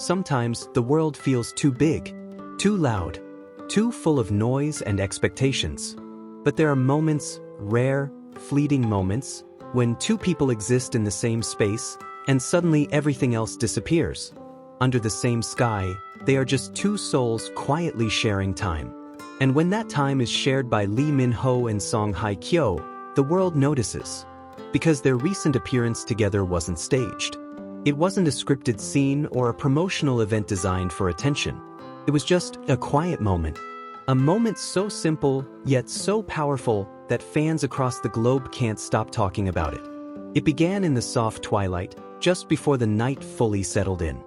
Sometimes the world feels too big, too loud, too full of noise and expectations. But there are moments, rare, fleeting moments, when two people exist in the same space, and suddenly everything else disappears. Under the same sky, they are just two souls quietly sharing time. And when that time is shared by Lee Min-ho and Hye Kyo, the world notices. Because their recent appearance together wasn't staged. It wasn't a scripted scene or a promotional event designed for attention. It was just a quiet moment. A moment so simple, yet so powerful, that fans across the globe can't stop talking about it. It began in the soft twilight, just before the night fully settled in.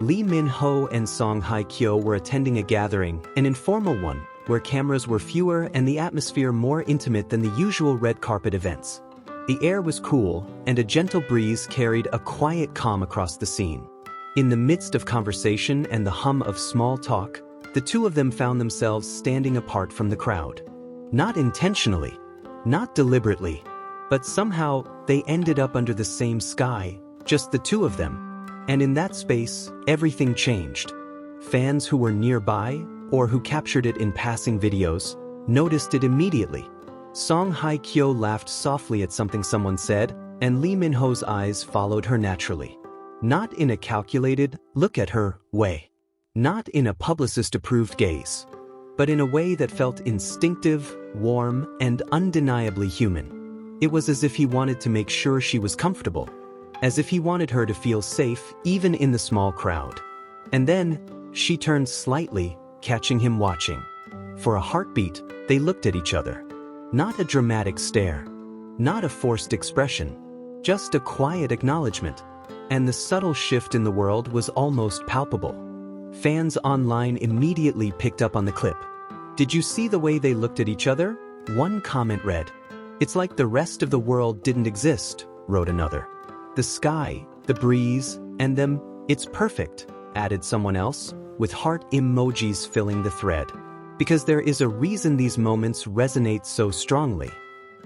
Lee Min-ho and Hye Kyo were attending a gathering, an informal one, where cameras were fewer and the atmosphere more intimate than the usual red carpet events. The air was cool, and a gentle breeze carried a quiet calm across the scene. In the midst of conversation and the hum of small talk, the two of them found themselves standing apart from the crowd. Not intentionally, not deliberately, but somehow they ended up under the same sky, just the two of them. And in that space, everything changed. Fans who were nearby, or who captured it in passing videos, noticed it immediately. Hye Kyo laughed softly at something someone said, and Lee Min-ho's eyes followed her naturally. Not in a calculated, look at her, way. Not in a publicist-approved gaze. But in a way that felt instinctive, warm, and undeniably human. It was as if he wanted to make sure she was comfortable. As if he wanted her to feel safe, even in the small crowd. And then, she turned slightly, catching him watching. For a heartbeat, they looked at each other. Not a dramatic stare. Not a forced expression. Just a quiet acknowledgement. And the subtle shift in the world was almost palpable. Fans online immediately picked up on the clip. "Did you see the way they looked at each other?" One comment read. "It's like the rest of the world didn't exist," wrote another. "The sky, the breeze, and them, it's perfect," added someone else, with heart emojis filling the thread. Because there is a reason these moments resonate so strongly.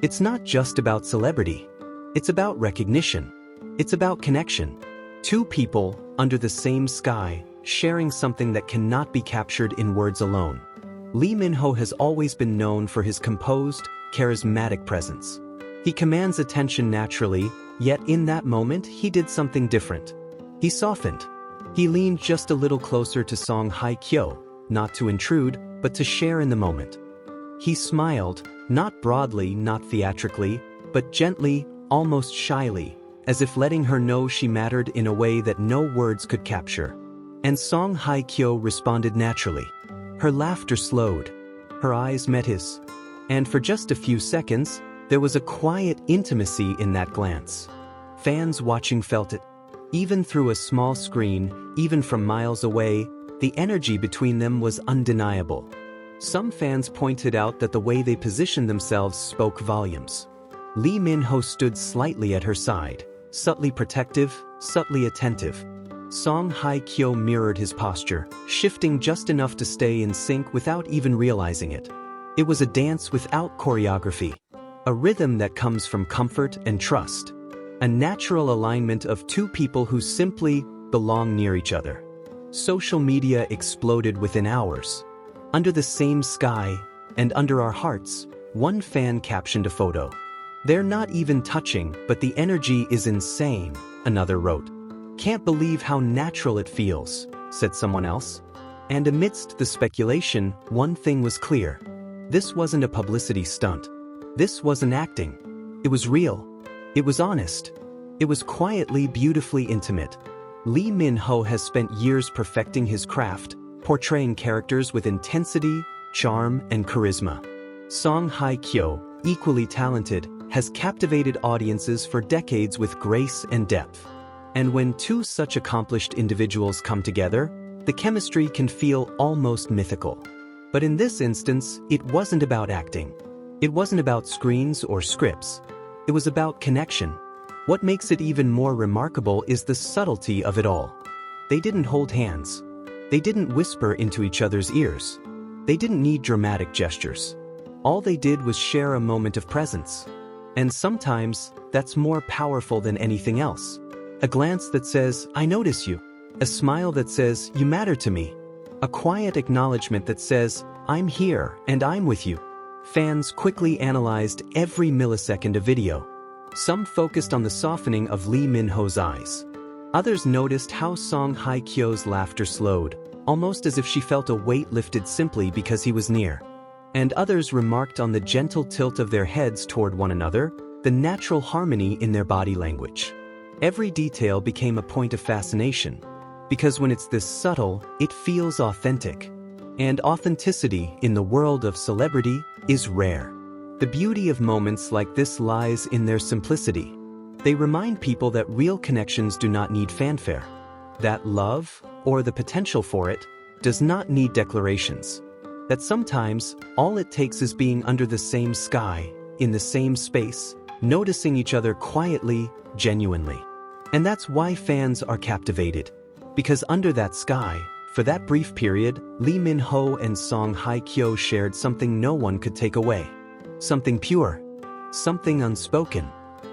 It's not just about celebrity. It's about recognition. It's about connection. Two people, under the same sky, sharing something that cannot be captured in words alone. Lee Min-ho has always been known for his composed, charismatic presence. He commands attention naturally, yet in that moment he did something different. He softened. He leaned just a little closer to Hye Kyo, not to intrude, but to share in the moment. He smiled, not broadly, not theatrically, but gently, almost shyly, as if letting her know she mattered in a way that no words could capture. And Hye Kyo responded naturally. Her laughter slowed. Her eyes met his. And for just a few seconds, there was a quiet intimacy in that glance. Fans watching felt it. Even through a small screen, even from miles away, the energy between them was undeniable. Some fans pointed out that the way they positioned themselves spoke volumes. Lee Min-ho stood slightly at her side, subtly protective, subtly attentive. Hye Kyo mirrored his posture, shifting just enough to stay in sync without even realizing it. It was a dance without choreography. A rhythm that comes from comfort and trust. A natural alignment of two people who simply belong near each other. Social media exploded within hours. Under the same sky, and under our hearts, one fan captioned a photo. "They're not even touching, but the energy is insane," another wrote. "Can't believe how natural it feels," said someone else. And amidst the speculation, one thing was clear. This wasn't a publicity stunt. This wasn't acting. It was real. It was honest. It was quietly, beautifully intimate. Lee Min-ho has spent years perfecting his craft, portraying characters with intensity, charm, and charisma. Hye Kyo, equally talented, has captivated audiences for decades with grace and depth. And when two such accomplished individuals come together, the chemistry can feel almost mythical. But in this instance, it wasn't about acting. It wasn't about screens or scripts. It was about connection. What makes it even more remarkable is the subtlety of it all. They didn't hold hands. They didn't whisper into each other's ears. They didn't need dramatic gestures. All they did was share a moment of presence. And sometimes, that's more powerful than anything else. A glance that says, "I notice you." A smile that says, "You matter to me." A quiet acknowledgement that says, "I'm here and I'm with you." Fans quickly analyzed every millisecond of video. Some focused on the softening of Lee Min-ho's eyes. Others noticed how Hye Kyo's laughter slowed, almost as if she felt a weight lifted simply because he was near. And others remarked on the gentle tilt of their heads toward one another, the natural harmony in their body language. Every detail became a point of fascination, because when it's this subtle, it feels authentic. And authenticity in the world of celebrity is rare. The beauty of moments like this lies in their simplicity. They remind people that real connections do not need fanfare. That love, or the potential for it, does not need declarations. That sometimes, all it takes is being under the same sky, in the same space, noticing each other quietly, genuinely. And that's why fans are captivated. Because under that sky, for that brief period, Lee Min-ho and Hye Kyo shared something no one could take away. Something pure. Something unspoken.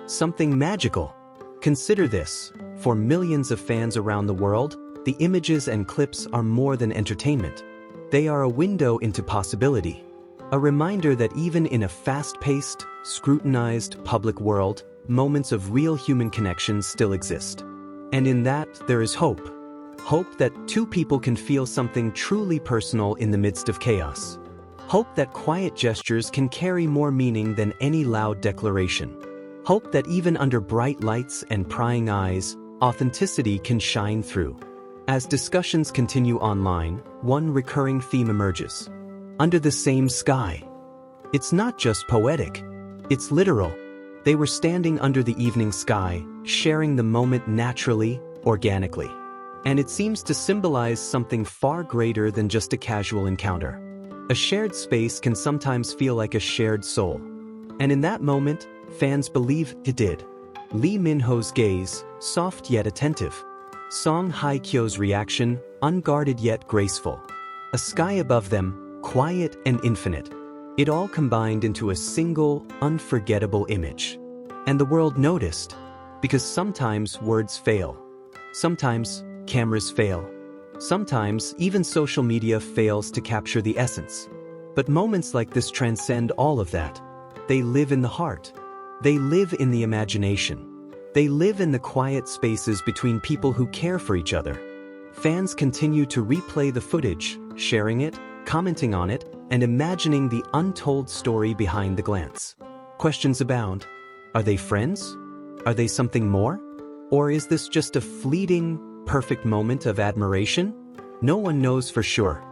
Something magical. Consider this, for millions of fans around the world, the images and clips are more than entertainment. They are a window into possibility. A reminder that even in a fast-paced, scrutinized public world, moments of real human connection still exist. And in that, there is hope. Hope that two people can feel something truly personal in the midst of chaos. Hope that quiet gestures can carry more meaning than any loud declaration. Hope that even under bright lights and prying eyes, authenticity can shine through. As discussions continue online, one recurring theme emerges. Under the same sky. It's not just poetic. It's literal. They were standing under the evening sky, sharing the moment naturally, organically. And it seems to symbolize something far greater than just a casual encounter. A shared space can sometimes feel like a shared soul. And in that moment, fans believe it did. Lee Min-ho's gaze, soft yet attentive. Hye Kyo's reaction, unguarded yet graceful. A sky above them, quiet and infinite. It all combined into a single, unforgettable image. And the world noticed, because sometimes words fail. Sometimes cameras fail. Sometimes even social media fails to capture the essence. But moments like this transcend all of that. They live in the heart. They live in the imagination. They live in the quiet spaces between people who care for each other. Fans continue to replay the footage, sharing it, commenting on it, and imagining the untold story behind the glance. Questions abound. Are they friends? Are they something more? Or is this just a fleeting, perfect moment of admiration? No one knows for sure.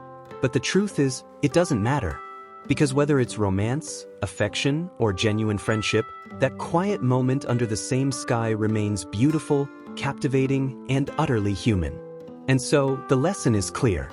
But the truth is, it doesn't matter. Because whether it's romance, affection, or genuine friendship, that quiet moment under the same sky remains beautiful, captivating, and utterly human. And so, the lesson is clear.